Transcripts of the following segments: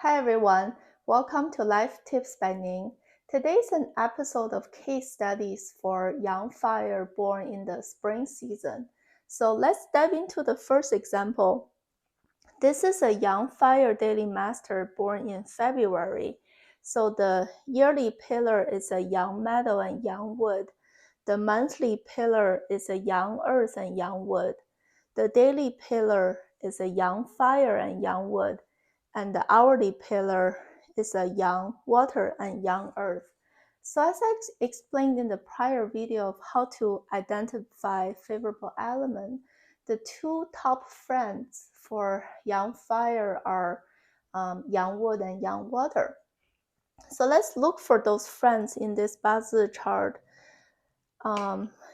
Hi everyone, welcome to Life Tips by Ning. Today's an episode of case studies for young fire born in the spring season. So let's dive into the first example. This is a young fire daily master born in February. So the yearly pillar is a young meadow and young wood. The monthly pillar is a young earth and young wood. The daily pillar is a young fire and young wood, and the hourly pillar is a young water and young earth. So as I explained in the prior video of how to identify favorable element, the two top friends for young fire are young wood and young water. So let's look for those friends in this Bazi chart.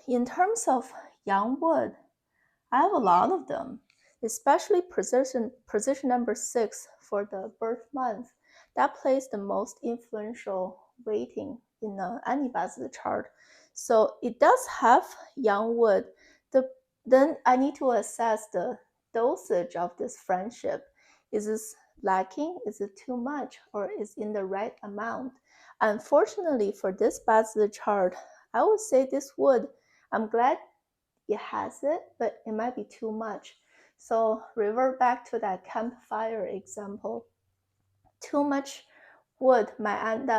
In terms of young wood, I have a lot of them, especially position number 6 for the birth month. That plays the most influential weighting in any Bazi chart. So it does have young wood. Then I need to assess the dosage of this friendship. Is this lacking? Is it too much? Or is in the right amount? Unfortunately for this Bazi chart, I would say this wood, I'm glad it has it, but it might be too much. So revert back to that campfire example. Too much wood might end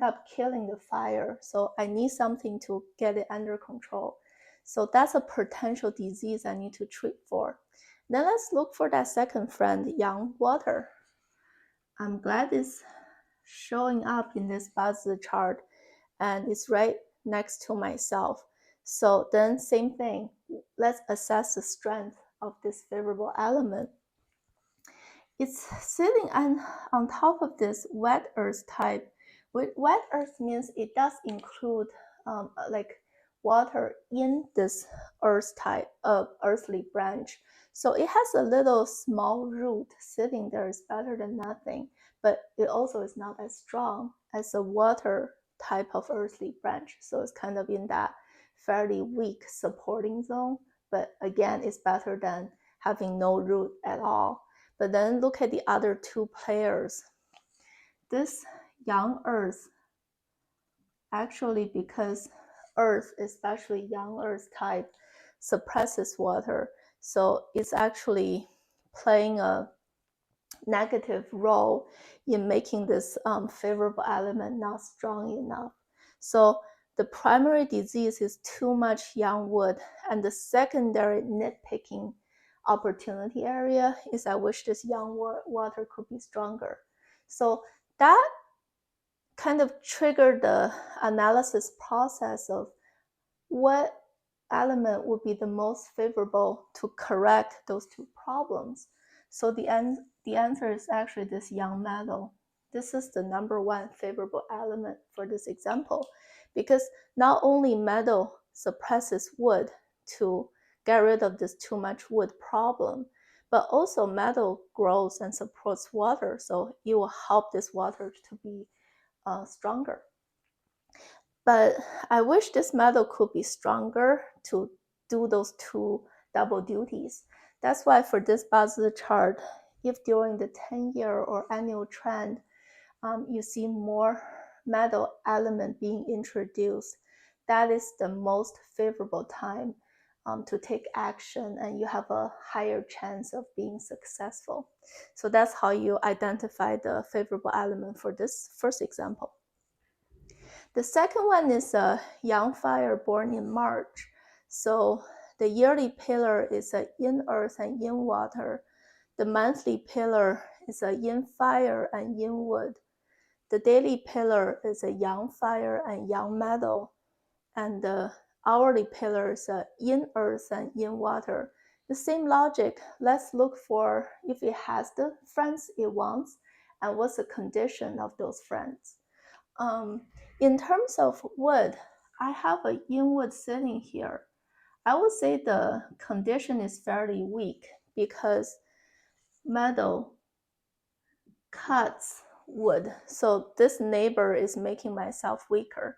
up killing the fire. So I need something to get it under control. So that's a potential disease I need to treat for. Then let's look for that second friend, young water. I'm glad it's showing up in this Bazi chart and it's right next to myself. So then same thing, let's assess the strength of this favorable element. It's sitting on top of this wet earth type. Wet earth means it does include like water in this earth type of earthly branch. So it has a little small root sitting there is better than nothing, but it also is not as strong as a water type of earthly branch. So it's kind of in that fairly weak supporting zone, but again, it's better than having no root at all. But then look at the other two players. This young earth, actually because earth, especially young earth type, suppresses water. So it's actually playing a negative role in making this favorable element not strong enough. So the primary disease is too much young wood, and the secondary nitpicking opportunity area is I wish this young water could be stronger. So that kind of triggered the analysis process of what element would be the most favorable to correct those two problems. So the answer is actually this young metal. This is the number one favorable element for this example, because not only metal suppresses wood to get rid of this too much wood problem, but also metal grows and supports water, so it will help this water to be stronger. But I wish this metal could be stronger to do those two double duties. That's why for this Bazi chart, if during the 10-year or annual trend, you see more metal element being introduced, that is the most favorable time to take action, and you have a higher chance of being successful. So that's how you identify the favorable element for this first example. The second one is a young fire born in March. So the yearly pillar is a yin earth and yin water. The monthly pillar is a yin fire and yin wood. The daily pillar is a young fire and young metal. And the hourly pillar is a yin earth and yin water. The same logic, let's look for if it has the friends it wants and what's the condition of those friends. In terms of wood, I have a Yin Wood sitting here. I would say the condition is fairly weak because metal cuts wood. So this neighbor is making myself weaker.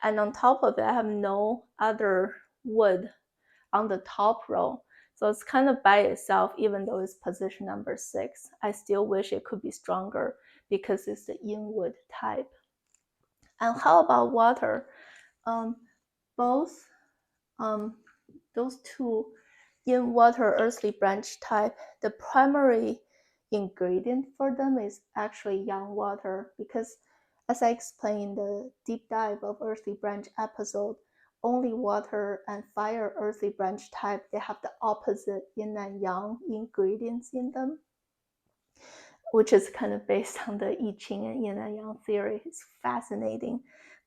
And on top of it, I have no other wood on the top row. So it's kind of by itself, even though it's position number 6. I still wish it could be stronger because it's the Yin Wood type. And how about water? Both those two Yin water earthly branch type, the primary ingredient for them is actually Yang water, because as I explained in the deep dive of earthly branch episode, only water and fire earthly branch type, they have the opposite yin and yang ingredients in them, which is kind of based on the I Ching and yin and yang theory. It's fascinating.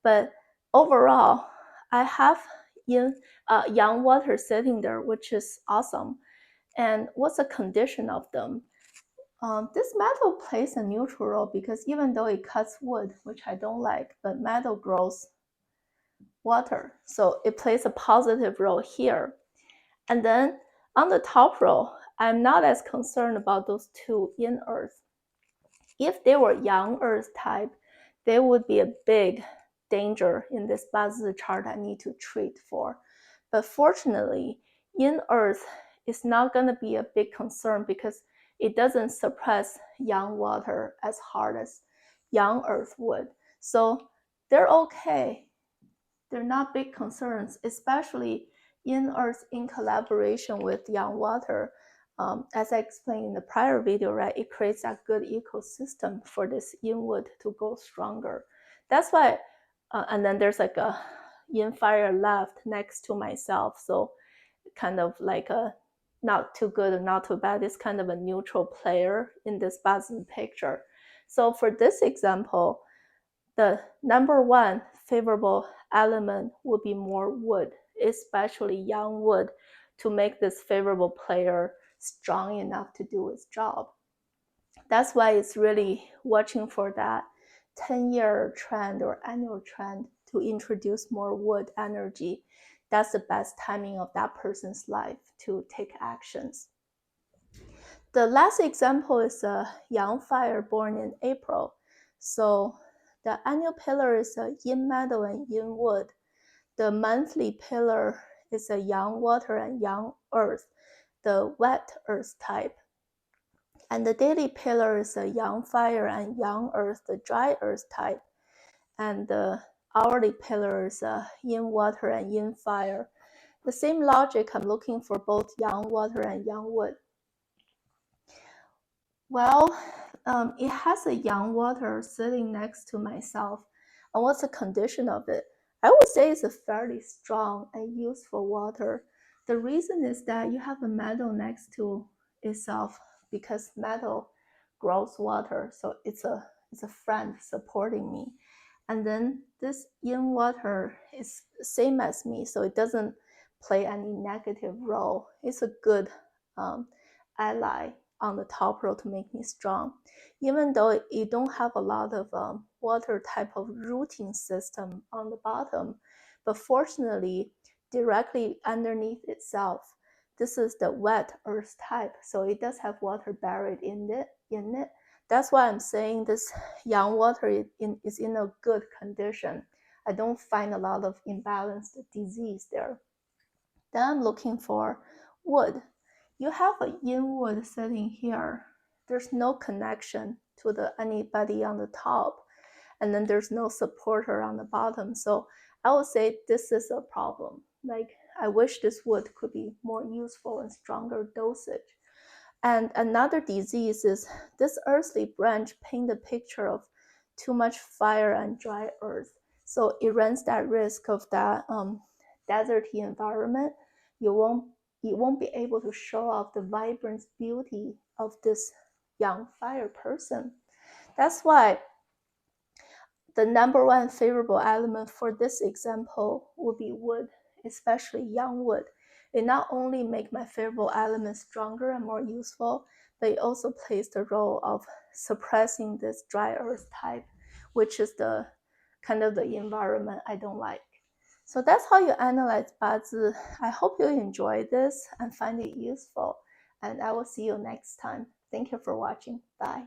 But overall, I have yang water sitting there, which is awesome. And what's the condition of them? This metal plays a neutral role because even though it cuts wood, which I don't like, but metal grows water. So it plays a positive role here. And then on the top row, I'm not as concerned about those two yin earth. If they were yang earth type, they would be a big danger in this Bazi chart I need to treat for. But fortunately, yin earth is not going to be a big concern because it doesn't suppress yang water as hard as yang earth would. So they're okay. They're not big concerns, especially yin earth in collaboration with yang water. As I explained in the prior video, right, it creates a good ecosystem for this yin wood to go stronger. That's why, and then there's like a yin fire left next to myself. So kind of like a not too good or not too bad. It's kind of a neutral player in this Bazi picture. So for this example, the number one favorable element would be more wood, especially yang wood, to make this favorable player strong enough to do its job. That's why it's really watching for that 10-year trend or annual trend to introduce more wood energy. That's the best timing of that person's life to take actions. The last example is a yang fire born in April. So the annual pillar is a yin metal and yin wood. The monthly pillar is a yang water and yang earth, the wet earth type. And the daily pillar is a yang fire and yang earth, the dry earth type. And the hourly pillar is a yin water and yin fire. The same logic, I'm looking for both yang water and yang wood. Well, it has a yang water sitting next to myself. And what's the condition of it? I would say it's a fairly strong and useful water. The reason is that you have a metal next to itself because metal grows water. So it's a friend supporting me. And then this yin water is same as me, so it doesn't play any negative role. It's a good ally on the top row to make me strong. Even though you don't have a lot of water type of rooting system on the bottom, but fortunately, directly underneath itself, this is the wet earth type, so it does have water buried in it. That's why I'm saying this yang water is in a good condition. I don't find a lot of imbalanced disease there. Then I'm looking for wood. You have a yin wood sitting here. There's no connection to anybody on the top, and then there's no supporter on the bottom. So I would say this is a problem. Like, I wish this wood could be more useful and stronger dosage. And another disease is this earthly branch paint a picture of too much fire and dry earth. So it runs that risk of that deserty environment. You won't be able to show off the vibrant beauty of this young fire person. That's why the number one favorable element for this example would be wood, especially yang wood. It not only makes my favorable element stronger and more useful, but it also plays the role of suppressing this dry earth type, which is the kind of the environment I don't like. So that's how you analyze Bazi. I hope you enjoy this and find it useful, and I will see you next time. Thank you for watching. Bye.